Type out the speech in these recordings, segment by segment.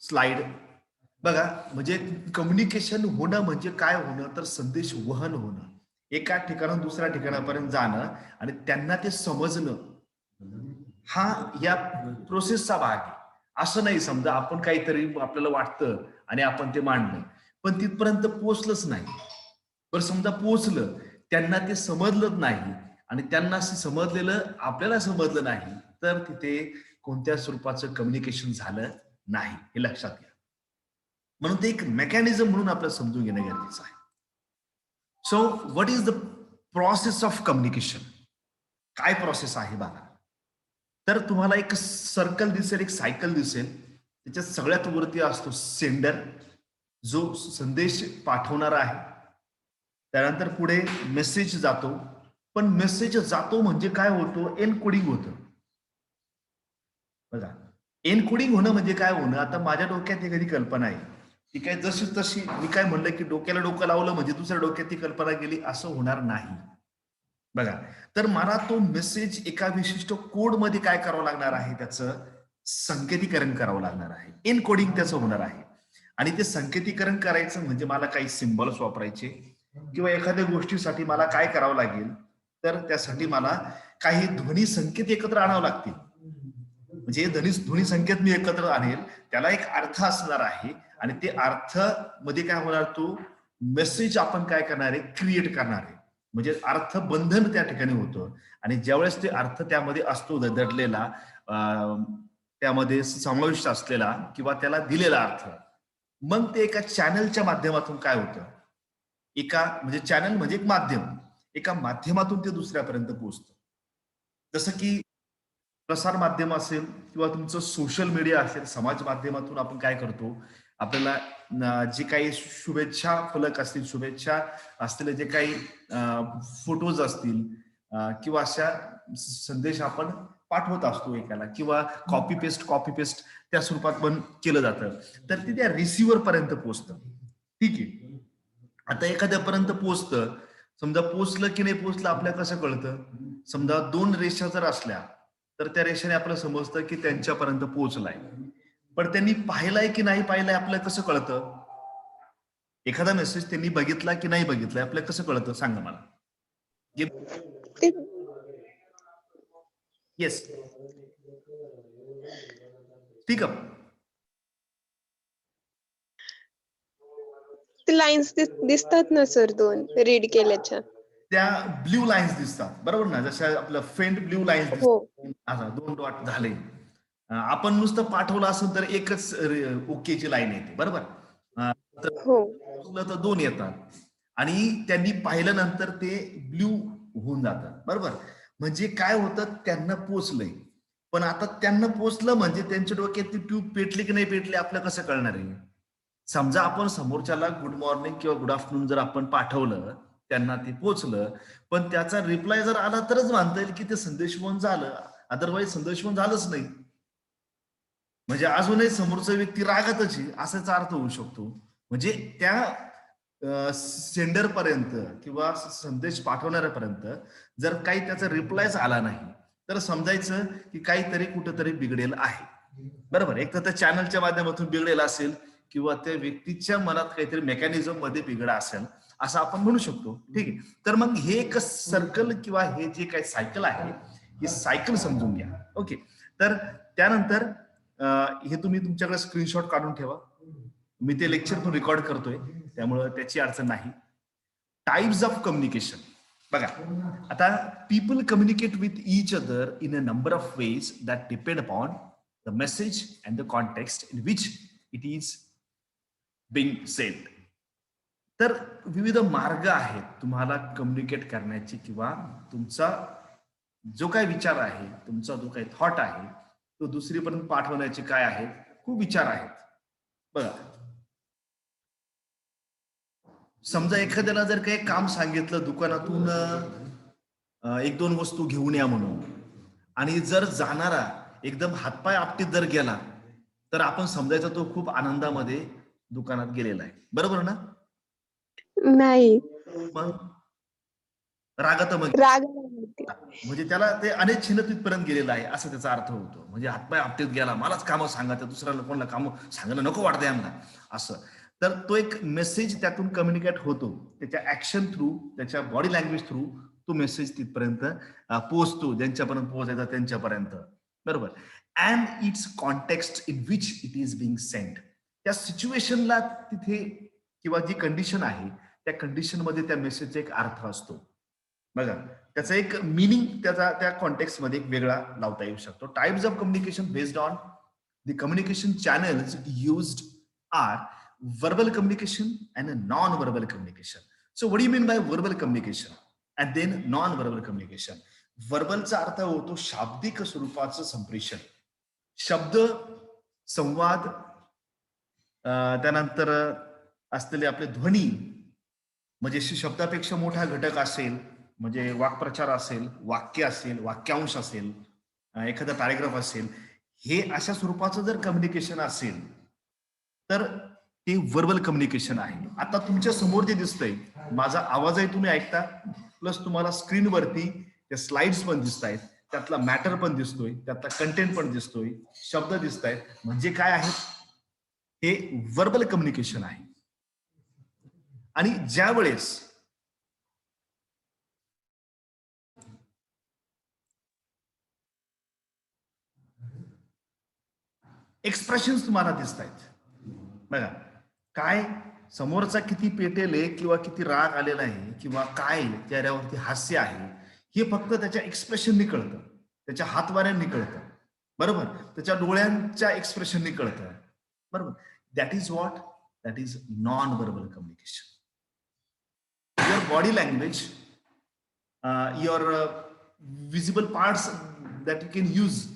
Slide. बघा, म्हणजे communication होणं म्हणजे काय होणं, तर संदेश वहन होणं, एका ठिकाणाहून दुसऱ्या ठिकाणापर्यंत जाणं आणि त्यांना ते समजणं, हा या प्रोसेसचा भाग आहे. असं नाही समजा आपण काहीतरी आपल्याला वाटतं आणि आपण ते मांडलं, पण तिथपर्यंत पोहोचलंच नाही. बरं समजा पोहोचलं, त्यांना ते समजलंच नाही आणि त्यांना असं समजलेलं आपल्याला समजलं नाही, तर तिथे कोणत्या स्वरूपाचं कम्युनिकेशन झालं नाही, हे लक्षात घ्या. म्हणून ते एक मेकॅनिझम म्हणून आपल्याला समजून घेणं गरजेचं आहे. So what is the process of communication? काय प्रोसेस आहे बघा. तर तुम्हाला एक सर्कल दिसेल, एक सायकल दिसेल. त्याच्यात सगळ्यात वरती असतो सेंडर, जो संदेश पाठवणारा आहे. त्यानंतर पुढे मेसेज जातो. पण मेसेज जातो म्हणजे काय होतो? एन्कोडिंग होतं. बघा, एन्कोडिंग होणं म्हणजे काय होणं? आता माझ्या डोक्यात एखादी कल्पना आहे. ती काय जशी तशी मी काय म्हणलं, की डोक्याला डोकं लावलं म्हणजे दुसऱ्या डोक्यात ती कल्पना गेली, असं होणार नाही. बघा, तर मला तो मेसेज एका विशिष्ट कोडमध्ये काय करावं लागणार आहे, त्याचं संकेतीकरण करावं लागणार आहे. एन्कोडिंग त्याचं होणार आहे. आणि ते संकेतीकरण करायचं म्हणजे मला काही सिम्बॉल्स वापरायचे किंवा एखाद्या गोष्टीसाठी मला काय करावं लागेल, तर त्यासाठी मला काही ध्वनी संकेत एकत्र आणावं लागतील. म्हणजे ध्वनी संकेत मी एकत्र आणेल, त्याला एक अर्थ असणार आहे आणि ते अर्थ मध्ये काय होणार, तो मेसेज आपण काय करणार आहे, क्रिएट करणार आहे. म्हणजे अर्थ बंधन त्या ठिकाणी होतं आणि ज्यावेळेस ते अर्थ त्यामध्ये असतो दडलेला, त्यामध्ये समाविष्ट असलेला किंवा त्याला दिलेला अर्थ, मग ते एका चॅनलच्या माध्यमातून काय होतं, एका म्हणजे चॅनल म्हणजे एक माध्यम, एका माध्यमातून ते दुसऱ्यापर्यंत पोहोचतं. जसं की प्रसार माध्यम असेल किंवा तुमचं सोशल मीडिया असेल, समाज माध्यमातून आपण काय करतो, आपल्याला जे काही शुभेच्छा फलक असतील, शुभेच्छा असलेले जे काही फोटोज असतील किंवा अशा संदेश आपण पाठवत असतो एकाला, किंवा कॉपी पेस्ट त्या स्वरूपात पण केलं जातं, तर ते त्या रिसिव्हर पर्यंत पोहोचतं. ठीक आहे. आता एखाद्यापर्यंत पोहोचतं, समजा पोहोचलं की नाही पोहोचलं आपल्याला कसं कळतं? समजा दोन रेषा जर असल्या, तर त्या रेषेने आपल्याला समजतं की त्यांच्यापर्यंत पोहोचलाय. पण त्यांनी पाहिलाय की नाही पाहिलाय आपल्याला कसं कळतं? एखादा मेसेज त्यांनी बघितला की नाही बघितलाय आपल्याला कसं कळतं, सांगा मला. ते येस, ठीक आहे. ते लाईन्स दिसतात ना सर, दोन रीड केल्याच्या. त्या ब्ल्यू लाईन्स दिसतात, बरोबर ना, जशा आपल्या फेंट ब्ल्यू लाईन्स हो दिसतात. आता 2 डॉट झाले. आपण नुसतं पाठवलं असेल तर एकच ओकेची लाईन येते, बरोबर. तर हो पोहोचलं तर 2 येतात आणि त्यांनी पाहिल्यानंतर ते ब्ल्यू होऊन जातात, बरोबर. म्हणजे काय होतं, त्यांना पोचलंय. पण आता त्यांना पोचलं म्हणजे त्यांच्या डोक्यात ती ट्यूब पेटली की नाही पेटली आपल्याला कसं कळणार आहे? समजा आपण समोरच्याला गुड मॉर्निंग किंवा गुड आफ्टरनून जर आपण पाठवलं, त्यांना ते पोचलं, पण त्याचा रिप्लाय जर आला तरच मानता येईल की ते संदेशवहन झालं, अदरवाईज संदेशवहन झालंच नाही. म्हणजे अजूनही समोरचा व्यक्ती रागातच आहे असाचा अर्थ होऊ शकतो. म्हणजे त्या सेंडर पर्यंत किंवा संदेश पाठवणाऱ्यापर्यंत जर काही त्याचा रिप्लायच आला नाही, तर समजायचं की काहीतरी कुठंतरी बिघडेल आहे, बरोबर. एक तर त्या चॅनलच्या माध्यमातून बिघडेल असेल किंवा त्या व्यक्तीच्या मनात काहीतरी मेकॅनिझम मध्ये बिघड असेल, असं आपण म्हणू शकतो. ठीक आहे. तर मग हे एक सर्कल किंवा हे जे काही सायकल आहे, ही सायकल समजून घ्या. ओके. तर त्यानंतर हे तुम्ही तुमच्याकडे स्क्रीनशॉट काढून ठेवा. मी ते लेक्चर पण रेकॉर्ड करतोय, त्यामुळे त्याची अडचण नाही. टाइप्स ऑफ कम्युनिकेशन बघा. आता people communicate with each other in a number of ways that depend upon the message and the context in which it is Bing send. तर विविध मार्ग आहेत तुम्हाला कम्युनिकेट करण्याची किंवा तुमचा जो काही विचार आहे, तुमचा जो काही थॉट आहे, तो दुसरीपर्यंत पाठवण्याचे काय आहेत, खूप विचार आहेत. बघा, समजा एखाद्याला जर काही काम सांगितलं दुकानातून एक दोन वस्तू घेऊन या म्हणून, आणि जर जाणारा एकदम हातपाय आपटीत जर गेला, तर आपण समजायचा तो खूप आनंदामध्ये दुकानात गेलेला आहे, बरोबर ना. नाही. मग राग म्हणजे त्याला ते अनेक छिन्नतीपर्यंत गेलेलं आहे असं त्याचा अर्थ होतो. म्हणजे हातपाय आपटीत गेला, मलाच कामं सांगा, त्या दुसऱ्याला कोणाला कामं सांगायला नको वाटतं यांना असं. तर तो एक मेसेज त्यातून कम्युनिकेट होतो, त्याच्या ऍक्शन थ्रू, त्याच्या बॉडी लँग्वेज थ्रू तो मेसेज तिथपर्यंत पोहोचतो, ज्यांच्यापर्यंत पोहोचायचा त्यांच्यापर्यंत, बरोबर. And it's context in which it is being sent. त्या सिच्युएशनला तिथे किंवा जी कंडिशन आहे त्या कंडिशन मध्ये त्या मेसेजचा एक अर्थ असतो. बघा, त्याचा एक मिनिंग त्याचा त्या कॉन्टेक्स्ट मध्ये एक वेगळा लावता येऊ शकतो. Types of communication based on the communication channels used are verbal communication and a non-verbal communication. So what do you mean by verbal communication and then non-verbal communication? Verbalचा अर्थ होतो शाब्दिक स्वरूपाचं संप्रेषण, शब्द, संवाद, त्यानंतर असलेले आपले ध्वनी, म्हणजे शब्दापेक्षा मोठा घटक असेल, म्हणजे वाक्प्रचार असेल, वाक्य असेल, वाक्यांश असेल, एखादा पॅराग्राफ असेल, हे अशा स्वरूपाचं जर कम्युनिकेशन असेल तर ते व्हर्बल कम्युनिकेशन आहे. आता तुमच्या समोर जे दिसतंय, माझा आवाजही तुम्ही ऐकता, प्लस तुम्हाला स्क्रीनवरती त्या स्लाइड्स पण दिसत आहेत, त्यातला मॅटर पण दिसतोय, त्यातला कंटेंट पण दिसतोय, शब्द दिसत आहेत, म्हणजे काय आहे, हे व्हर्बल कम्युनिकेशन आहे. आणि ज्या वेळेस एक्सप्रेशन्स तुम्हाला दिसत आहेत, बघा, काय समोरचा किती पेटेल किंवा किती राग आलेला आहे किंवा काय चेहऱ्यावरती हास्य आहे, हे फक्त त्याच्या एक्सप्रेशननी कळतं, त्याच्या हातवाऱ्यांनी कळतं, बरोबर, त्याच्या डोळ्यांच्या एक्सप्रेशननी कळतं, बरोबर. That is what, that is non verbal communication. Your body language, your visible parts that you can use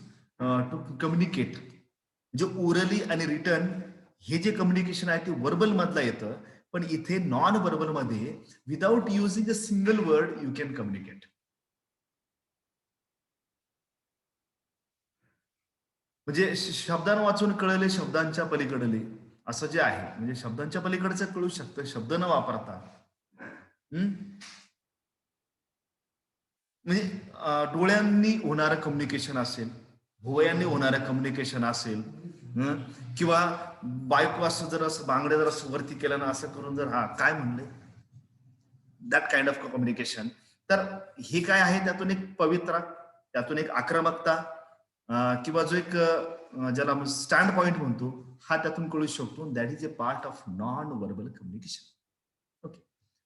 to communicate, म्हणजे ओरली आणि रिटर्न हे जे कम्युनिकेशन आहे ते वर्बल मधला येतं, पण इथे नॉन वर्बल मध्ये without using a single word you can communicate. म्हणजे शब्दांना वाचून कळले, शब्दांच्या पलीकडले, असं जे आहे, म्हणजे शब्दांच्या पलीकडचं कळू शकतं शब्द न वापरता. म्हणजे डोळ्यांनी होणारं कम्युनिकेशन असेल, भुवयांनी होणारं कम्युनिकेशन असेल, किंवा बायको असं जर असं बांगड्या जर असं वरती केलं ना, असं करून जर हा काय म्हणले, दॅट काइंड ऑफ कम्युनिकेशन. तर हे काय आहे, त्यातून एक पवित्रा, त्यातून एक आक्रमकता, किंवा जो एक ज्याला स्टँड पॉइंट म्हणतो, हा त्यातून कळू शकतो. That is a part of non verbal communication. Okay,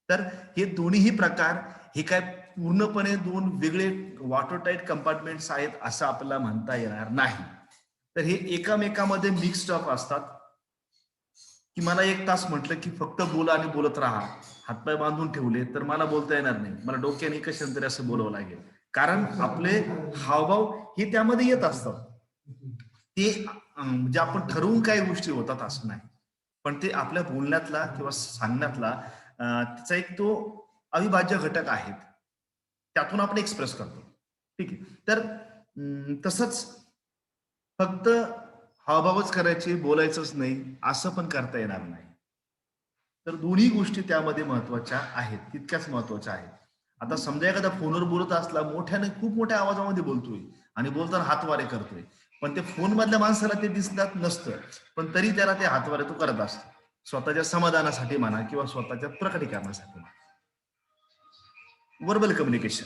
तर हे दोन्ही प्रकार हे काय पूर्णपणे दोन वेगळे वॉटर टाईट कंपार्टमेंट्स आहेत असं आपल्याला म्हणता येणार नाही. तर हे एकामेकामध्ये मिक्स्ड अप असतात. की मला 1 तास म्हटलं की फक्त बोला आणि बोलत राहा, हातपाय बांधून ठेवले तर मला बोलता येणार नाही, मला डोक्याने कशाने तरी असं बोलावं लागेल, कारण आपले हावभाव हे त्यामध्ये येत असतात. ते म्हणजे आपण ठरवून काही गोष्टी होतात असं नाही, पण ते आपल्या बोलण्यातला किंवा सांगण्यातला त्याचा एक तो अविभाज्य घटक आहेत, त्यातून आपण एक्सप्रेस करतो. ठीक आहे, तर तसंच फक्त हावभावच करायचे, बोलायचंच नाही असं पण करता येणार नाही. तर दोन्ही गोष्टी त्यामध्ये महत्वाच्या आहेत, तितक्याच महत्वाच्या आहेत. आता समजा एखादा फोनवर बोलत असला, मोठ्याने खूप मोठ्या आवाजामध्ये बोलतोय आणि बोलताना हातवारे करतोय, पण ते फोन मधल्या माणसाला ते दिसत नसतं, पण तरी त्याला ते हातवारे तो करत असतो, स्वतःच्या समाधानासाठी म्हणा किंवा स्वतःच्या प्रकटीकरणासाठी म्हणा. वर्बल कम्युनिकेशन,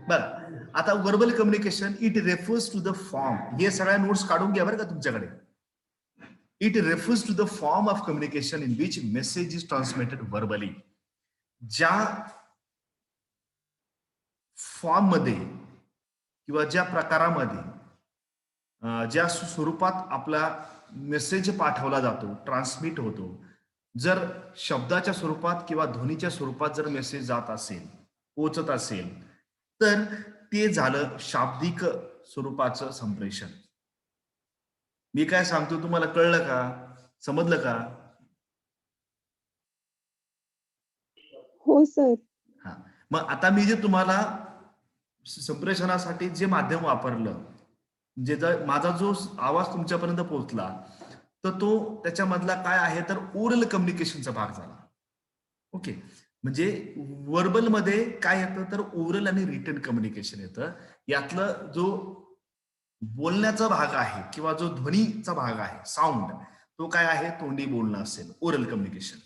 बरं. आता verbal communication it refers to the form, हे सगळ्या नोट्स काढून घ्या बरं का तुमच्याकडे. It refers to the form of communication in which message is transmitted verbally. ज्या फॉर्म मध्ये किंवा ज्या प्रकारामध्ये, ज्या स्वरूपात आपला मेसेज पाठवला जातो, ट्रान्समिट होतो, जर शब्दाच्या स्वरूपात किंवा ध्वनीच्या स्वरूपात जर मेसेज जात असेल, पोहोचत असेल, तर ते झालं शाब्दिक स्वरूपाचं संप्रेषण. मी काय सांगतो तुम्हाला कळलं का, समजलं का? हो सर. हा, मग आता मी जे तुम्हाला संप्रेषणासाठी जे माध्यम वापरलं, जे माझा जो आवाज तुमच्यापर्यंत पोहोचला, तर तो त्याच्यामधला काय आहे तर ओरल कम्युनिकेशनचा भाग झाला. ओके, म्हणजे वर्बल मध्ये काय येतं तर ओरल आणि रिटन कम्युनिकेशन येतं. यातलं जो बोलण्याचा भाग आहे किंवा जो ध्वनीचा भाग आहे साऊंड, तो काय आहे तोंडी बोलणं असेल, oral communication.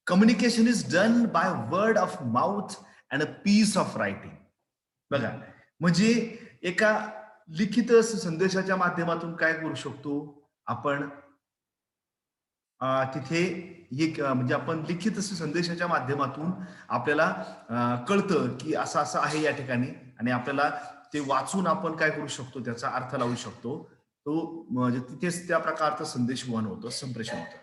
Communication is done by word of mouth and a piece of writing. बघा, म्हणजे एका लिखित संदेशाच्या माध्यमातून काय करू शकतो आपण, तिथे एक म्हणजे आपण लिखित संदेशाच्या माध्यमातून आपल्याला कळतं की असं असं आहे या ठिकाणी, आणि आपल्याला ते वाचून आपण काय करू शकतो, त्याचा अर्थ लावू शकतो. तो म्हणजे तिथेच त्या प्रकारचा संदेश वहन होतो, संप्रेषण होतं.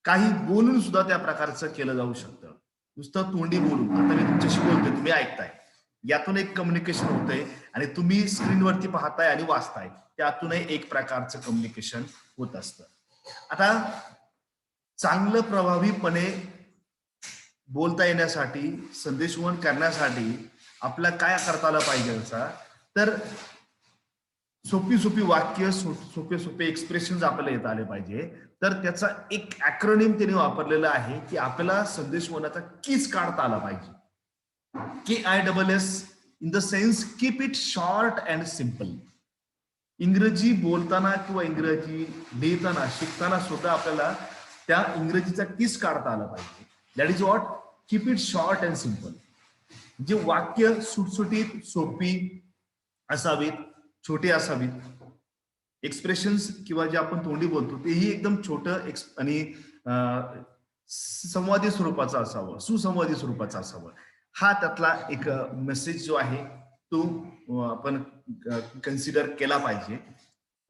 काही बोलून सुद्धा त्या प्रकारचं केलं जाऊ शकतं. नुसतं तोंडी बोलून, आता मी तुमच्याशी बोलतोय, तुम्ही ऐकताय, यातून एक कम्युनिकेशन होतंय, आणि तुम्ही स्क्रीनवरती पाहताय आणि वाचताय, त्यातूनही एक प्रकारचं कम्युनिकेशन होत असतं. आता चांगलं प्रभावीपणे बोलता येण्यासाठी, संदेशवहन करण्यासाठी आपल्याला काय करता आलं पाहिजे याचा, तर सोपी सोपी वाक्य, सोपे सोपे एक्सप्रेशन आपल्याला येता आले पाहिजे. तर त्याचा एक अॅक्रोनिम त्याने वापरलेला आहे की आपल्याला संदेशवहनाचा कीच काढता आला पाहिजे. KISS in the sense keep it short and simple. इंग्रजी बोलताना किंवा इंग्रजी लिहिताना, शिकताना सुद्धा आपल्याला त्या इंग्रजीचा किस काढता आला पाहिजे. That is what keep it short and simple. जे वाक्य सुटसुटीत, सोपी असावीत, छोटे असावीत. एक्सप्रेशन्स किंवा जे आपण तोंडी बोलतो तेही एकदम छोटं आणि संवादी स्वरूपाचं असावं, सुसंवादी स्वरूपाचं असावं. हा त्यातला एक मेसेज जो आहे तो आपण कन्सिडर केला पाहिजे.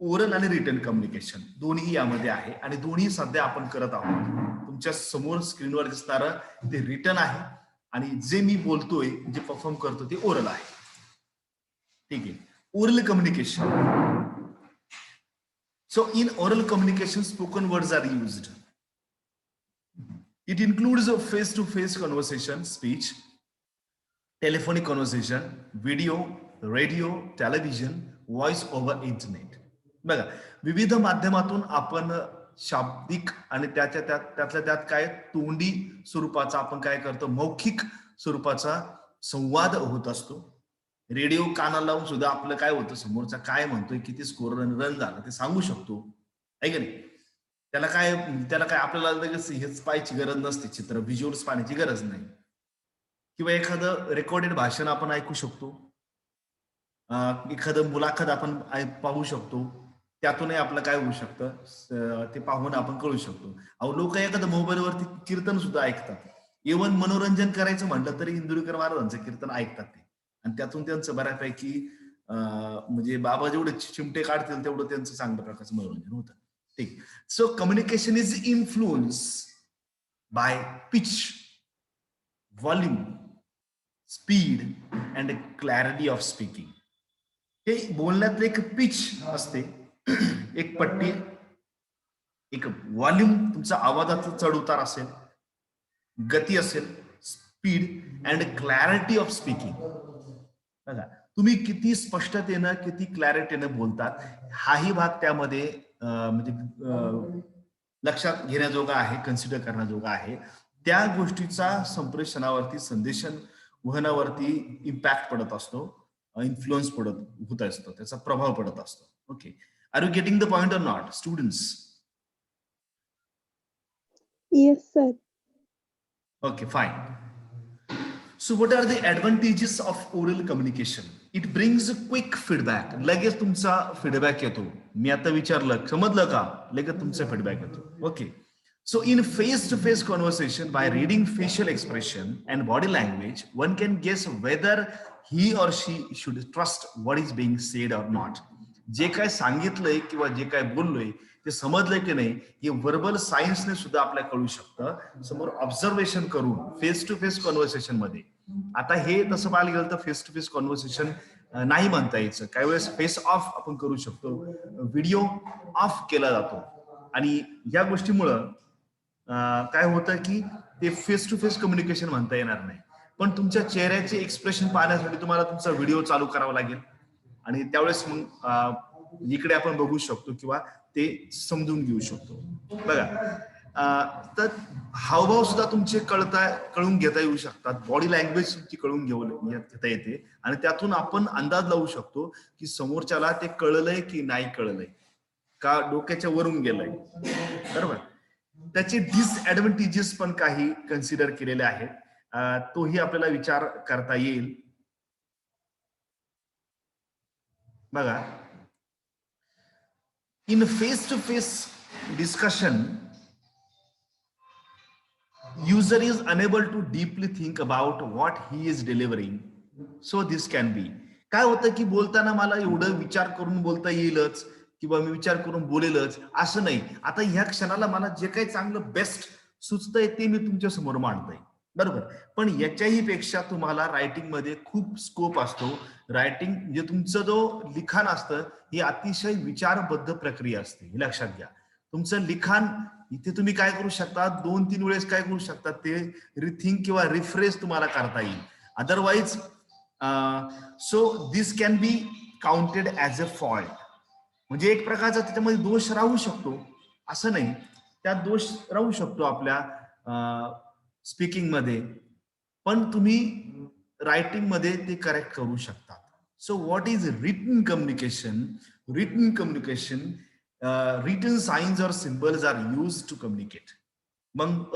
ओरल आणि रिटन कम्युनिकेशन दोन्ही यामध्ये आहे, आणि दोन्ही सध्या आपण करत आहोत. तुमच्या समोर स्क्रीनवर दिसणारं ते रिटन आहे, आणि जे मी बोलतोय, जे परफॉर्म करतो, ते ओरल आहे. ठीक आहे. Oral communication. So in oral communication, spoken words are used. It includes a face-to-face conversation, speech, telephonic conversation, video, radio, television, voice over internet. बघा, विविध माध्यमातून आपण शाब्दिक आणि त्यातल्या त्यात काय तोंडी स्वरूपाचा आपण काय करतो, मौखिक स्वरूपाचा संवाद होत असतो. रेडिओ कानाला लावून सुद्धा आपलं काय होतं, समोरचा काय म्हणतोय, किती स्कोर रन झाला ते सांगू शकतो, आहे की नाही. त्याला काय आपल्याला लगेच हेच पाहायची गरज नसते, चित्र व्हिज्युअल्स पाहण्याची गरज नाही. किंवा एखादं रेकॉर्डेड भाषण आपण ऐकू शकतो, एखादं मुलाखत आपण पाहू शकतो, त्यातूनही आपलं काय होऊ शकतं, ते पाहून आपण कळू शकतो. अहो, लोक एखादं मोबाईलवरती कीर्तन सुद्धा ऐकतात. इव्हन मनोरंजन करायचं म्हटलं तरी इंदुरीकर महाराजांचं कीर्तन ऐकतात ते, आणि त्यातून त्यांचं बऱ्यापैकी म्हणजे बाबा जेवढे चिमटे काढतील तेवढं त्यांचं चांगल्या प्रकारचं मनोरंजन होतं. ठीक. So communication is influence by pitch, volume, speed and clarity of speaking. हे बोलण्यात एक पिच असते, एक पट्टी, एक व्हॉल्यूम, तुमचा आवाजाचा चढ उतार असेल, गती असेल, speed and clarity of speaking. बघा, तुम्ही किती स्पष्टतेनं, किती क्लॅरिटीनं बोलतात, हाही भाग त्यामध्ये म्हणजे लक्षात घेण्याजोगा आहे, कन्सिडर करण्याजोगा आहे. त्या गोष्टीचा संप्रेषणावरती, संदेशन वहनावरती इम्पॅक्ट पडत असतो, इन्फ्लुअन्स होत असतो, त्याचा प्रभाव पडत असतो. Okay, are you getting the point or not, students? Yes, sir. Okay, fine. So what are the advantages of oral communication? It brings a quick feedback. लगेच तुमचा फीडबॅक येतो. मी आता विचारलं, समजलं का, लगेच तुमचा फीडबॅक येतो. Okay. So in face-to-face conversation, by reading facial expression and body language, one can guess whether he or she should trust what is being said or not. जे काय सांगितलंय किंवा जे काय बोललोय ते समजलंय की नाही, हे व्हर्बल सायन्सने सुद्धा आपल्याला कळू शकतं, समोर ऑब्झर्वेशन करून, फेस टू फेस कॉन्व्हर्सेशन मध्ये. आता हे तसं पाहायला गेलं तर फेस टू फेस कॉन्व्हर्सेशन नाही म्हणता यायचं, काही वेळेस फेस ऑफ आपण करू शकतो, व्हिडिओ ऑफ केला जातो, आणि या गोष्टीमुळं काय होतं की ते फेस टू फेस कम्युनिकेशन म्हणता येणार नाही. पण तुमच्या चेहऱ्याचे एक्सप्रेशन पाहण्यासाठी तुम्हाला तुमचा व्हिडिओ चालू करावा लागेल, आणि त्यावेळेस मग इकडे आपण बघू शकतो किंवा ते समजून घेऊ शकतो. बघा, तर हावभाव सुद्धा तुमचे कळून घेता येऊ शकतात. बॉडी लँग्वेज तुमची कळून घेता येते आणि त्यातून आपण अंदाज लावू शकतो की समोरच्याला ते कळलंय की नाही कळलंय, का डोक्याच्या वरून गेलंय. बरोबर. त्याचे डिसएडव्हान्टेजेस पण काही कन्सिडर केलेले आहेत. तोही आपल्याला विचार करता येईल. बघा, in face to face discussion user is unable to deeply think about what he is delivering, so this can be. काय होतं की बोलताना मला एवढं विचार करून बोलता येईलच किंवा मी विचार करून बोलेलच असं नाही. आता ह्या क्षणाला मला जे काही चांगलं बेस्ट सुचतंय ते मी तुमच्या समोर मांडतोय. बरोबर. पण याच्याही पेक्षा तुम्हाला रायटिंग मध्ये खूप स्कोप असतो. रायटिंग म्हणजे तुमचं जो लिखाण असतं ही अतिशय विचारबद्ध प्रक्रिया असते, हे लक्षात घ्या. तुमचं लिखाण इथे तुम्ही काय करू शकता, 2-3 वेळेस काय करू शकता, ते रिथिंक किंवा रिफ्रेश तुम्हाला करता येईल. Otherwise so this can be counted as a fault. म्हणजे एक प्रकारचा त्याच्यामध्ये दोष राहू शकतो, असं नाही, त्यात दोष राहू शकतो आपल्या स्पीकिंग मध्ये, पण तुम्ही रायटिंग मध्ये ते करेक्ट करू शकता. So what is written communication? Written communication, written signs और symbols are use to communicate. मग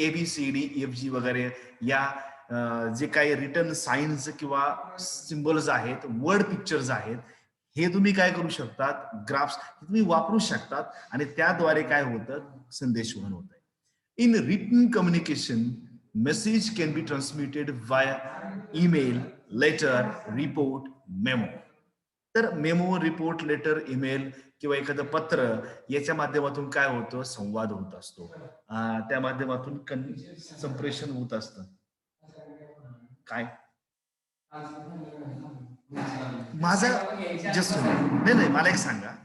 ABCD EFG वगैरे या जे काही रिटन साइन्स किंवा सिम्बल्स आहेत, वर्ड पिक्चर्स आहेत, हे तुम्ही काय करू शकतात, ग्राफ्स तुम्ही वापरू शकतात आणि त्याद्वारे काय होतं, संदेशवहन होत आहे. In return communication message can be transmitted वाया ईमेल, लेटर, रिपोर्ट, मेमो. तर मेमो, रिपोर्ट, लेटर, ईमेल किंवा एखादं पत्र याच्या माध्यमातून काय होतं, संवाद होत असतो. त्या माध्यमातून संप्रेषण होत असतं. काय माझा जस्ट नाही नाही मला एक सांगा,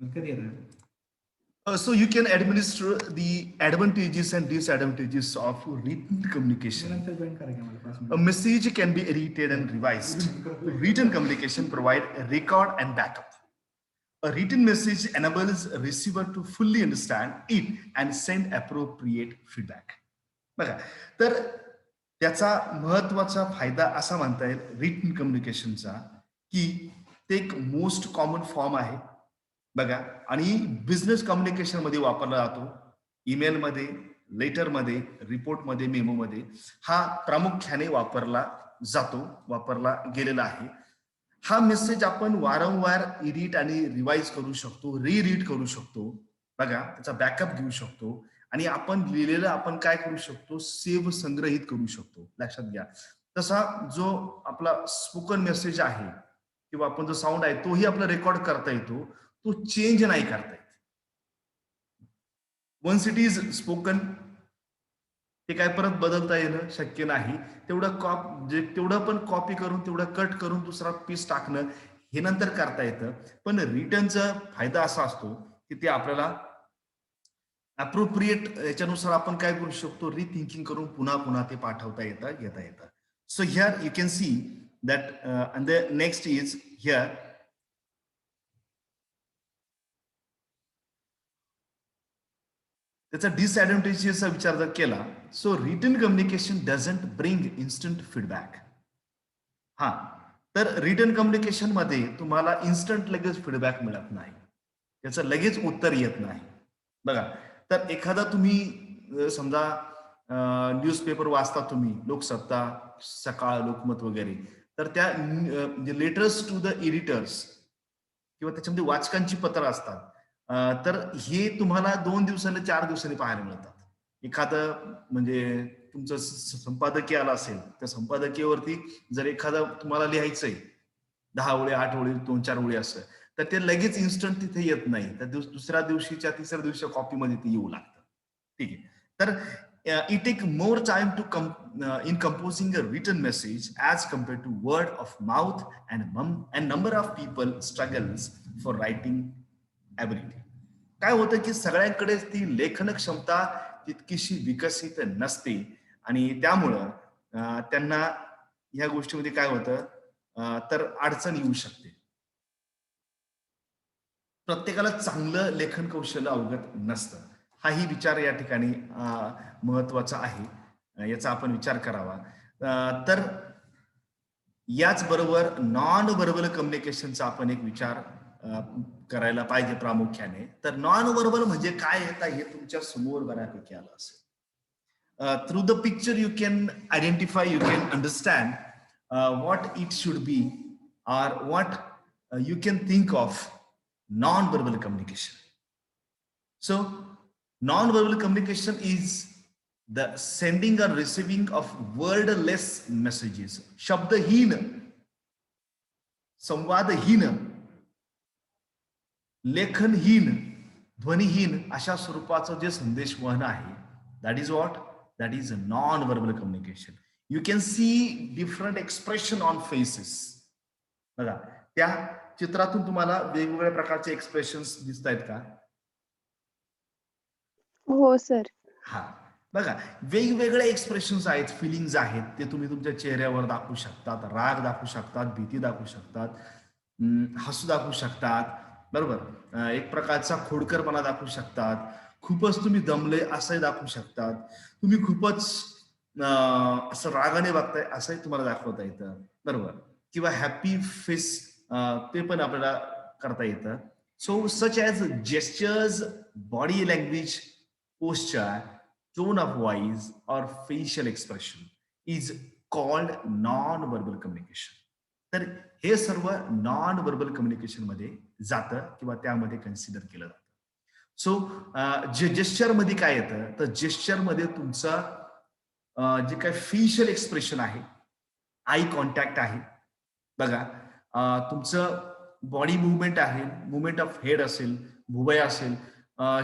कधी येणार? So you can administer the advantages and disadvantages of written communication. नंतर जॉईन करा की मला 5 A minute. message can be edited and revised. Written communication provide a record and backup. A written message enables a receiver to fully understand it and send appropriate feedback. बघा, तर त्याचा महत्वाचा फायदा असा म्हणता येईल रिटन कम्युनिकेशनचा की ते एक मोस्ट कॉमन फॉर्म आहे बघा, आणि बिझनेस कम्युनिकेशन मध्ये वापरला जातो. ईमेलमध्ये, लेटरमध्ये, रिपोर्टमध्ये, मेमोमध्ये हा प्रामुख्याने वापरला जातो, वापरला गेलेला आहे. हा मेसेज आपण वारंवार एडिट आणि रिवाइज करू शकतो, रीरीड करू शकतो बघा, त्याचा बॅकअप घेऊ शकतो आणि आपण लिहिलेलं आपण काय करू शकतो, सेव्ह संग्रहित करू शकतो. लक्षात घ्या, तसा जो आपला स्पोकन मेसेज आहे किंवा आपण जो साऊंड आहे तोही आपला रेकॉर्ड करता येतो, तो चेंज नाही करता येत. वन्स इट इज स्पोकन ते काय परत बदलता येणं शक्य नाही. तेवढं पण कॉपी करून तेवढं कट करून दुसरा पीस टाकणं हे नंतर करता येतं. पण रिटर्नचा फायदा असा असतो की ते आपल्याला अप्रोप्रिएट याच्यानुसार आपण काय करू शकतो, रिथिंकिंग करून पुन्हा पुन्हा ते पाठवता येतं, घेता येतं. So here you can see that and the next is here त्याचा डिसएडव्हान्टेजेसचा विचार जर केला, so written communication doesn't bring instant feedback. हा, तर रिटन कम्युनिकेशन मध्ये तुम्हाला इन्स्टंट लगेच फीडबॅक मिळत नाही, त्याचं लगेच उत्तर येत नाही बघा. तर एखादा तुम्ही समजा न्यूजपेपर वाचता तुम्ही, लोकसत्ता, सकाळ, लोकमत वगैरे, तर त्या लेटर्स टू द एडिटर्स किंवा त्याच्यामध्ये वाचकांची पत्र असतात, तर हे तुम्हाला 2 दिवसांनी 4 दिवसांनी पाहायला मिळतात. एखादं म्हणजे तुमचं संपादकीय आलं असेल, त्या संपादकीयवरती जर एखादं तुम्हाला लिहायचंय 10 ओळी, 8 ओळी, 2-4 ओळी असं, तर ते लगेच इन्स्टंट तिथे येत नाही. तर दुसऱ्या दिवशीच्या, तिसऱ्या दिवशीच्या कॉपीमध्ये ते येऊ लागतं. ठीक आहे, तर it take more time to in composing a written message as compared to word of mouth and number of people struggles for writing ability. काय होतं की सगळ्यांकडे ती लेखन क्षमता तितकीशी विकसित नसते आणि त्यामुळं त्यांना ह्या गोष्टीमध्ये काय होतं, तर अडचण येऊ शकते. प्रत्येकाला चांगलं लेखन कौशल्य अवगत नसतं, हाही विचार या ठिकाणी महत्वाचा आहे, याचा आपण विचार करावा. तर याचबरोबर नॉन व्हर्बल कम्युनिकेशनचा आपण एक विचार करायला पाहिजे प्रामुख्याने. तर नॉन व्हर्बल म्हणजे काय येतं हे तुमच्या समोर बऱ्यापैकी आलं असेल. Through the picture you can identify, you can understand what it should be or what you can think of non-verbal communication. So non-verbal communication is the sending or receiving of wordless messages. शब्दहीन, संवादहीन, लेखनहीन, ध्वनिहीन अशा स्वरूपाचं जे संदेशवहन आहे, that is what, that is non verbal communication. You can C different expression on faces. बघा, त्या चित्रातून तुम्हाला वेगवेगळ्या प्रकारचे एक्सप्रेशन्स दिसत आहेत का? हो सर. हा, बघा, वेगवेगळे एक्सप्रेशन्स आहेत, फिलिंग्स आहेत, ते तुम्ही तुमच्या चेहऱ्यावर दाखवू शकतात. राग दाखवू शकतात, भीती दाखवू शकतात, हसू दाखवू शकतात, बरोबर, एक प्रकारचा खोडकरपणा दाखवू शकतात, खूपच तुम्ही दमले असंही दाखवू शकतात, तुम्ही खूपच असं रागाने बघताय असंही तुम्हाला दाखवता येतं, बरोबर, किंवा हॅपी फेस ते पण आपल्याला करता येतं. So such as gestures, body language, posture, tone of voice or facial expression is called non-verbal communication. तर हे सर्व नॉन व्हर्बल कम्युनिकेशन मध्ये जातं किंवा त्यामध्ये कन्सिडर केलं जातं. सो जेस्चर मध्ये काय येतं, तर जेस्चर मध्ये तुमचं जे काही फेशियल एक्सप्रेशन आहे, आय कॉन्टॅक्ट आहे बघा, तुमचं बॉडी मुवमेंट आहे, मुवमेंट ऑफ हेड असेल, भुवया असेल,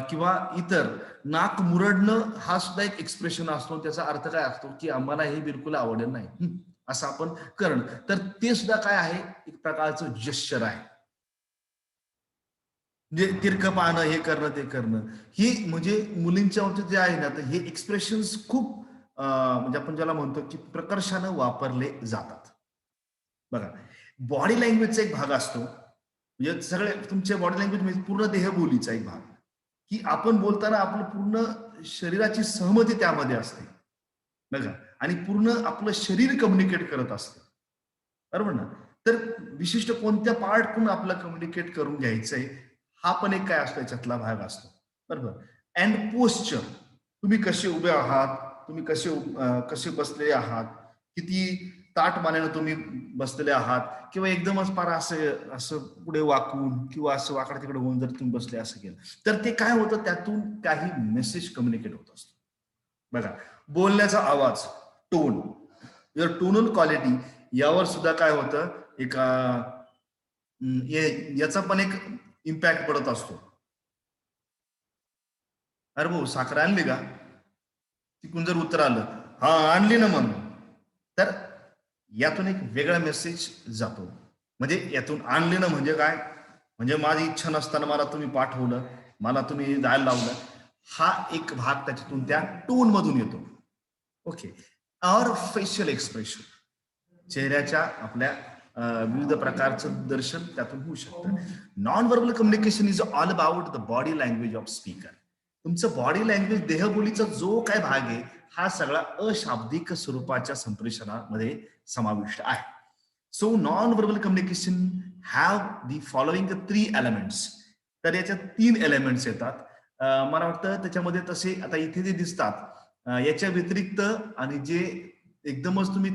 किंवा इतर नाक मुरडणं हा सुद्धा एक एक्सप्रेशन असतो. त्याचा अर्थ काय असतो की आम्हाला हे बिलकुल आवडत नाही असं आपण करणं, तर ते सुद्धा काय आहे, एक प्रकारचं जेस्चर आहे. म्हणजे तिरकं पाहणं, हे करणं, ते करणं, ही म्हणजे मुलींच्या बाबतीत जे आहे ना, तर हे एक्सप्रेशन्स खूप म्हणजे आपण ज्याला म्हणतो की प्रकर्षानं वापरले जातात. बघा, बॉडी लँग्वेजचा एक भाग असतो, म्हणजे सगळे तुमच्या बॉडी लँग्वेज म्हणजे पूर्ण देहबोलीचा एक भाग, की आपण बोलताना आपलं पूर्ण शरीराची सहमती त्यामध्ये असते. बघा, आणि पूर्ण आपलं शरीर कम्युनिकेट करत असतं. बरोबर ना? तर विशिष्ट कोणत्या पार्टकडून आपलं कम्युनिकेट करून घ्यायचंय, हा पण एक काय असतो याच्यातला भाग असतो. बरोबर. अँड पोश्चर, तुम्ही कसे उभे आहात, तुम्ही कसे बसलेले आहात, किती ताठ मानेनं तुम्ही बसलेले आहात, किंवा एकदमच फार असं असं पुढे वाकून किंवा असं वाकडं तिकडे होऊन जर तुम्ही बसले असं केलं, तर ते काय होतं, त्यातून काही मेसेज कम्युनिकेट होत असतो. बघा, बोलण्याचा आवाज, टोन, जर टोनल क्वालिटी, यावर सुद्धा काय होतं, एक याचा पण एक इम्पॅक्ट पडत असतो. अरे भाऊ, साखर आणली का? तिकून जर उत्तर आलं, हा आणली ना म्हणून, तर यातून एक वेगळा मेसेज जातो. म्हणजे यातून आणली ना म्हणजे काय, म्हणजे माझी इच्छा नसताना मला तुम्ही पाठवलं, मला तुम्ही जायला लावलं, हा एक भाग त्याच्यातून त्या टोन मधून येतो. ओके. और फेशियल एक्सप्रेशन, चेहऱ्याच्या आपल्या विविध प्रकारचं दर्शन त्यातून होऊ शकतं. Non verbal communication is all about the body language of speaker. तुमचं बॉडी लँग्वेज, देहबोलीचा जो काय भाग आहे, हा सगळा अशाब्दिक स्वरूपाच्या संप्रेषणामध्ये समाविष्ट आहे. So non verbal communication have the following 3 elements. तर याच्यात 3 एलिमेंट्स येतात. मला वाटतं त्याच्यामध्ये तसे आता इथे जे दिसतात, याच्या व्यतिरिक्त आणि जे एकदमच तुम्ही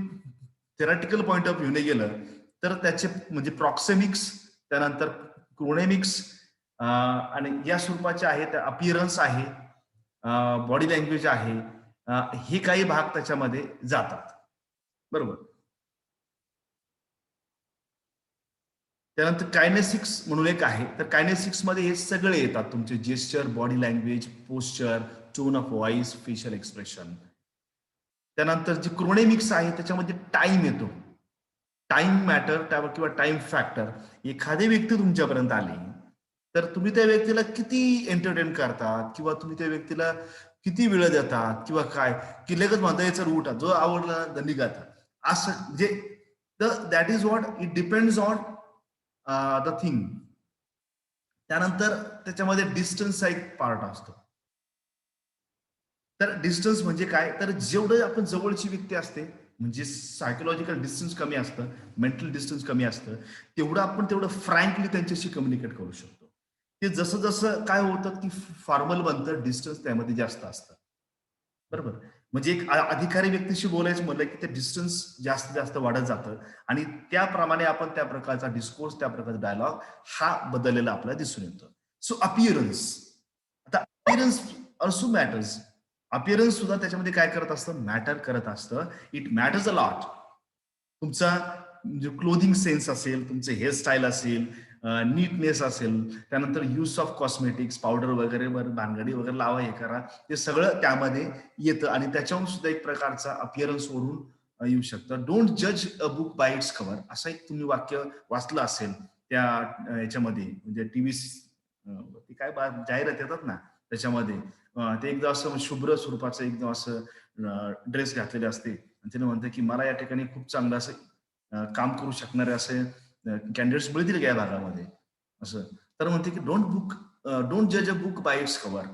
थेरॅटिकल पॉइंट ऑफ व्ह्यूने गेलं, तर त्याचे म्हणजे प्रॉक्सेमिक्स, त्यानंतर क्रोनेमिक्स, आणि या स्वरूपाचे आहेत. अपिअरन्स आहे, बॉडी लँग्वेज आहे, हे काही भाग त्याच्यामध्ये जातात. बरोबर. त्यानंतर कायनेसिक्स म्हणून एक आहे. तर कायनेसिक्स मध्ये हे सगळे येतात, तुमचे gesture, body language, posture, tone of voice, facial expression. त्यानंतर जे क्रोनेमिक्स आहे त्याच्यामध्ये टाइम येतो, टाइम मॅटर त्यावर किंवा टाइम फॅक्टर. एखादी व्यक्ती तुमच्यापर्यंत आली, तर तुम्ही त्या व्यक्तीला किती एंटरटेन करतात, किंवा तुम्ही त्या व्यक्तीला किती वेळ देतात, किंवा काय, की लगेच म्हणता याचं रूट जो आवडला दंडी गाता, असं म्हणजे that is what it depends on the thing. त्यानंतर त्याच्यामध्ये डिस्टन्सचा एक पार्ट असतो. तर डिस्टन्स म्हणजे काय, तर जेवढं आपण जवळची व्यक्ती असते, म्हणजे सायकोलॉजिकल डिस्टन्स कमी असतं, मेंटल डिस्टन्स कमी असतं, तेवढं आपण तेवढं फ्रँकली त्यांच्याशी कम्युनिकेट करू शकतो. ते जसं जसं काय होतं की फॉर्मल बनतं, डिस्टन्स त्यामध्ये जास्त असतं. बरोबर. म्हणजे एक अधिकारी व्यक्तीशी बोलायचं म्हणलं की ते डिस्टन्स जास्त जास्त वाढत जातं, आणि त्याप्रमाणे आपण त्या प्रकारचा डिस्कोर्स, त्या प्रकारचा डायलॉग हा बदललेला आपल्याला दिसून येतो. सो अपीअरन्स, आता अपीअरन्स ऑल्सो मॅटर्स. अपीअरन्स सुद्धा त्याच्यामध्ये काय करत असतं, मॅटर करत असतं. It matters a lot. तुमचा जो क्लोथिंग सेन्स असेल, तुमचे हेअरस्टाईल असेल, नीटनेस असेल, त्यानंतर यूज ऑफ कॉस्मेटिक्स, पावडर वगैरे वर भानगडी वगैरे लावा, हे करा, ते सगळं त्यामध्ये येतं, आणि त्याच्याहून सुद्धा एक प्रकारचा अपीअरन्स वरून येऊ शकतं. डोंट जज a book by it's cover, असं एक तुम्ही वाक्य वाचलं असेल त्या याच्यामध्ये, म्हणजे टीव्ही ते काय जाहिरात येतात ना त्याच्यामध्ये, ते एकदम असं शुभ्र स्वरूपाचं एकदम असं ड्रेस घातलेले असते, आणि तिने म्हणते की मला या ठिकाणी खूप चांगलं असं काम करू शकणारे असे कॅन्डिडेट्स मिळतील का या भागामध्ये, असं. तर म्हणते की डोंट जज a book by it's cover.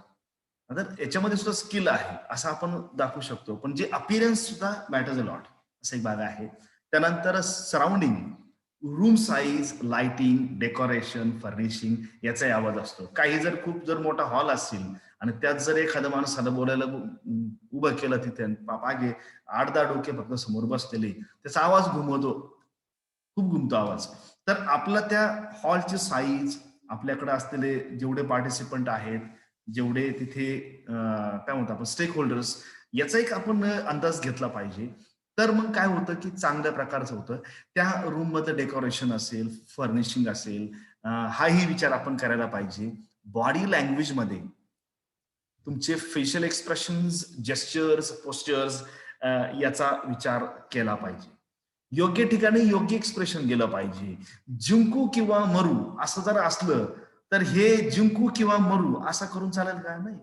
आता याच्यामध्ये सुद्धा स्किल आहे असं आपण दाखवू शकतो, पण जे अपिअरन्स सुद्धा मॅटर्स अ लॉट, असा एक भाग आहे. त्यानंतर surrounding, room size, lighting, decoration, furnishing, याचाही आवाज असतो. काही जर खूप जर मोठा हॉल असेल, आणि त्यात जर एखाद्या माणसाला बोलायला उभं केलं तिथे, आणि मागे 8-10 डोके फक्त समोर बसलेले, त्याचा आवाज घुमवतो, खूप घुमतो आवाज. तर आपला त्या हॉलची साईज, आपल्याकडे असलेले जेवढे पार्टिसिपंट आहेत, जेवढे तिथे काय म्हणतो आपण स्टेक होल्डर्स, याचा एक आपण अंदाज घेतला पाहिजे. तर मग काय होतं की चांगल्या प्रकारचं होतं. त्या रूम मध्ये डेकोरेशन असेल, फर्निशिंग असेल, हाही विचार आपण करायला पाहिजे. बॉडी लँग्वेज मध्ये तुमचे फेशियल एक्सप्रेशन्स, जेस्चर्स, पोस्चर्स, याचा विचार केला पाहिजे. योग्य ठिकाणी योग्य एक्सप्रेशन गेलं पाहिजे. जिंकू किंवा मरू असं जर असलं, तर हे जिंकू किंवा मरू असं करून चालेल का? नाही.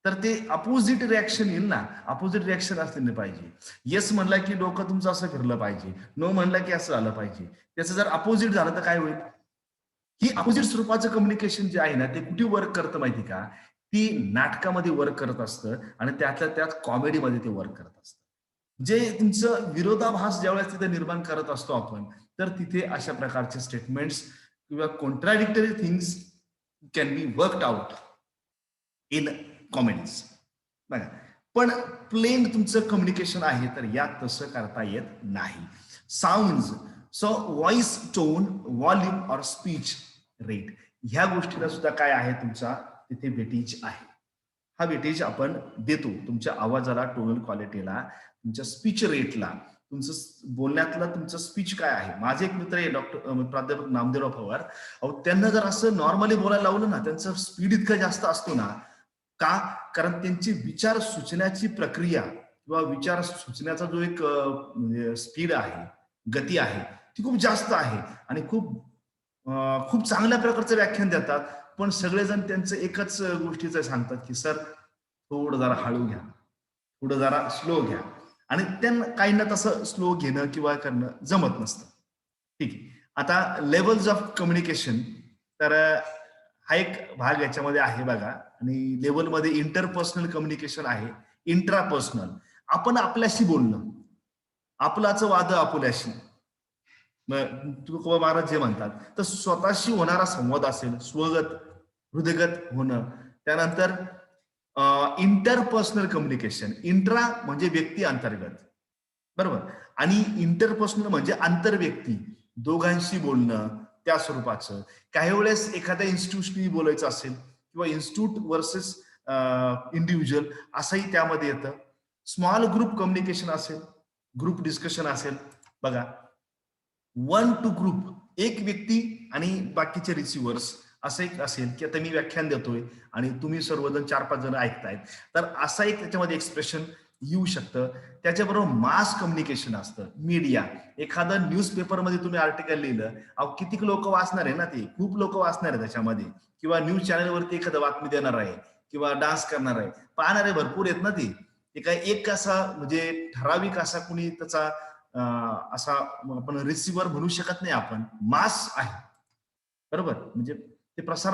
तर ते अपोजिट रिॲक्शन येईल ना, अपोजिट रिॲक्शन असले पाहिजे. येस म्हणला की डोकं तुमचं असं फिरलं पाहिजे, नो म्हणला की असं झालं पाहिजे. त्याचं जर अपोजिट झालं तर काय होईल? ही अपोजिट स्वरूपाचं कम्युनिकेशन जे आहे ना, ते कुठे वर्क करतं माहिती का? ती नाटकामध्ये वर्क करत असतं आणि त्यातल्या त्यात कॉमेडीमध्ये ते वर्क करत असतं. जे तुमचं विरोधाभास ज्यावेळेस तिथे निर्माण करत असतो आपण, तर तिथे अशा प्रकारचे स्टेटमेंट्स किंवा contradictory things can be worked out in comedies. बघा, पण प्लेन तुमचं कम्युनिकेशन आहे तर यात तसं करता येत नाही. Sounds, so voice tone, volume और स्पीच रेट, ह्या गोष्टीला सुद्धा काय आहे तुमचा तिथे वेटेज आहे. हा वेटेज आपण देतो तुमच्या आवाजाला, टोनल क्वालिटीला, तुमच्या स्पीच रेटला, तुमचं बोलण्यातलं तुमचं स्पीच काय आहे. माझे एक मित्र आहे डॉक्टर प्राध्यापक नामदेवराव पवार. अहो, त्यांना जर असं नॉर्मली बोलायला लावलं ना, त्यांचं स्पीड इतकं जास्त असतो ना. का? कारण त्यांची विचार सुचण्याची प्रक्रिया किंवा विचार सुचण्याचा जो एक म्हणजे स्पीड आहे, गती आहे, ती खूप जास्त आहे आणि खूप चांगल्या प्रकारचं व्याख्यान देतात. पण सगळेजण त्यांचं एकच गोष्टीचं सांगतात की सर थोडं जरा हळू घ्या, थोडं जरा स्लो घ्या. आणि त्यांना काहींना तसं स्लो घेणं किंवा करणं जमत नसतं. ठीक आहे. आता लेवल्स ऑफ कम्युनिकेशन, तर हा एक भाग याच्यामध्ये आहे बघा. आणि लेवलमध्ये इंटरपर्सनल कम्युनिकेशन आहे, इंट्रापर्सनल. आपण आपल्याशी बोलणं, आपलाच वाद आपुल्याशी. तुकोबा महाराज जे म्हणतात, तर स्वतःशी होणारा संवाद असेल, स्वगत, हृदयगत होणं. त्यानंतर इंटरपर्सनल कम्युनिकेशन, इंट्रा म्हणजे व्यक्ती अंतर्गत, बरोबर, आणि इंटरपर्सनल म्हणजे आंतरव्यक्ती, दोघांशी बोलणं त्या स्वरूपाचं. काही वेळेस एखाद्या इन्स्टिट्यूशनी बोलायचं असेल किंवा इन्स्टिट्यूट वर्सेस इंडिव्हिज्युअल असंही त्यामध्ये येतं. स्मॉल ग्रुप कम्युनिकेशन असेल, ग्रुप डिस्कशन असेल. बघा, वन टू ग्रुप, एक व्यक्ती आणि बाकीचे रिसिव्हर्स, असं एक असेल की आता मी व्याख्यान देतोय आणि तुम्ही सर्वजण 4-5 जण ऐकतायत, तर असा एक त्याच्यामध्ये एक्सप्रेशन येऊ शकतं. त्याच्याबरोबर मास कम्युनिकेशन असतं, मीडिया. एखादं न्यूजपेपरमध्ये तुम्ही आर्टिकल लिहिलं, अहो कितीक लोक वाचणार आहे ना, ते खूप लोक वाचणार आहे त्याच्यामध्ये. किंवा न्यूज चॅनलवरती एखादं बातमी देणार आहे किंवा डान्स करणार आहे, पाहणारे भरपूर आहेत ना. ते काय एक असा म्हणजे ठराविक असा कुणी त्याचा असा आपण रिसिव्हर म्हणू शकत नाही आपण. मास आहे, बरोबर, म्हणजे ते प्रसार